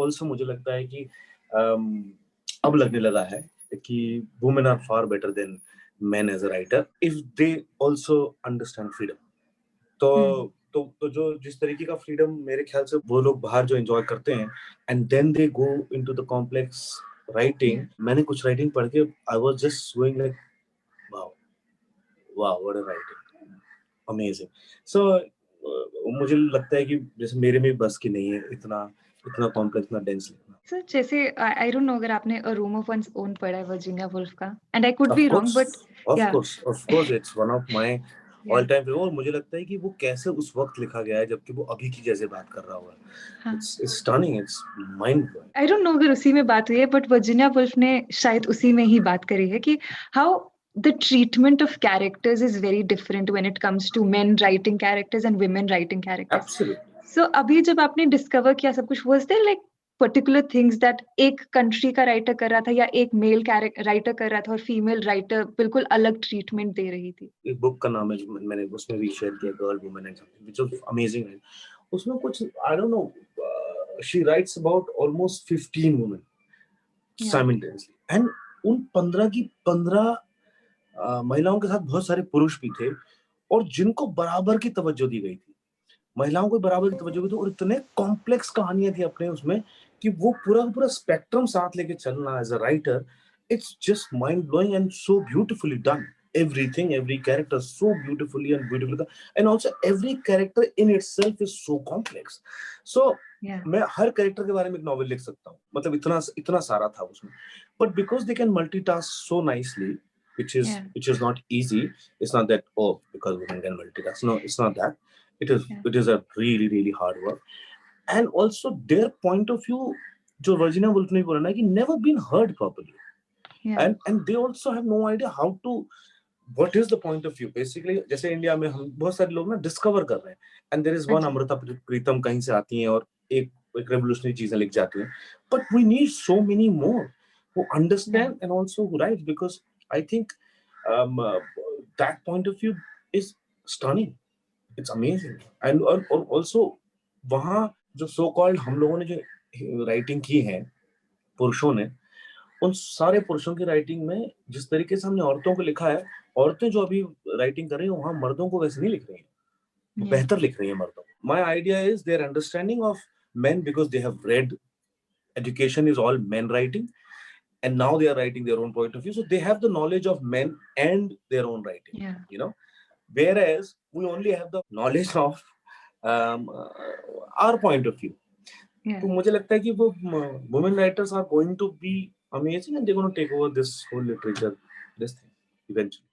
Also मुझे लगता है कि अब लगने लगा है कि women are far better than men as a writer if they also understand freedom. तो जो जिस तरीके का फ्रीडम मेरे ख्याल से वो लोग बाहर जो एंजॉय करते हैं and then they go into the complex writing. मैंने कुछ राइटिंग पढ़ के I was just going like wow wow what a writing, amazing. So मुझे लगता है कि जैसे मेरे में बस की नहीं है इतना इतना कॉम्प्लेक्स, इतना डेंस लिखना. सर जैसे आई डोंट नो अगर आपने अ रूम ऑफ वंस ओन पढ़ा है वर्जीनिया वुल्फ का, and I could be wrong but of course it's one of my Yeah. All time favourite. और मुझे लगता है कि वो कैसे उस वक्त लिखा गया है जबकि वो अभी की जैसे बात कर रहा हुआ है. It's stunning, it's mind blowing. I don't know अगर उसी में बात हुई है, बट वर्जीनिया वुल्फ ने शायद उसी में ही बात करी है कि how the treatment of characters is very different when it comes to men writing characters and women writing characters. Absolutely. So अभी जब आपने डिस्कवर किया सब कुछ, was there like particular things that एक कंट्री का राइटर कर रहा था या एक मेल राइटर कर रहा था और फीमेल राइटर बिल्कुल अलग ट्रीटमेंट दे रही थी? एक बुक का नाम है जो मैंने उसमें भी शेयर किया, girl woman and something, which was amazing. उसमें कुछ I don't know, she writes about almost 15 women simultaneously and उन 15 की 15 महिलाओं के साथ बहुत सारे पुरुष भी थे और जिनको बराबर की तवज्जो दी गई थी. महिलाओं को बराबर की तवज्जो दी थी और इतने कॉम्प्लेक्स कहानियां थी अपने उसमें कि वो पूरा स्पेक्ट्रम साथ लेके चलना as a writer, it's just mind blowing and so beautifully done. Everything, every character so beautifully and beautifully, and also every character in itself is so complex. So मैं हर कैरेक्टर के बारे में एक नॉवेल लिख सकता हूँ, मतलब इतना सारा था उसमें. But because they can multitask so nicely, which is not easy. It's not that because women can multitask. No, it's not that. It is a really hard work. And also their point of view, जो Virginia Woolf ने बोला ना कि never been heard properly. And they also have no idea how to. What is the point of view? Basically, जैसे India में हम बहुत सारे लोग ना डिस्कवर कर रहे हैं, and there is one Amrita Pritam कहीं से आती हैं और एक रेवोल्यूशनरी चीजें लिख जाती हैं. But we need so many more who understand and also who write, because I think that point of view is stunning. It's amazing. And also वहाँ जो so called हम लोगों ने जो राइटिंग की है पुरुषों ने, उन सारे पुरुषों की राइटिंग में जिस तरीके से हमने औरतों को लिखा है, औरतें जो अभी राइटिंग कर रही हैं वहां मर्दों को वैसे नहीं लिख रही हैं, बेहतर लिख रही हैं मर्दों. My idea is their understanding of men, because they have read, education is all men writing, and now they are writing their own point of view, so they have the knowledge of men and their own writing. You know, whereas we only have the knowledge of our point of view. तो मुझे लगता है कि वो women writers are going to be amazing and they're going to take over this whole literature, this thing eventually.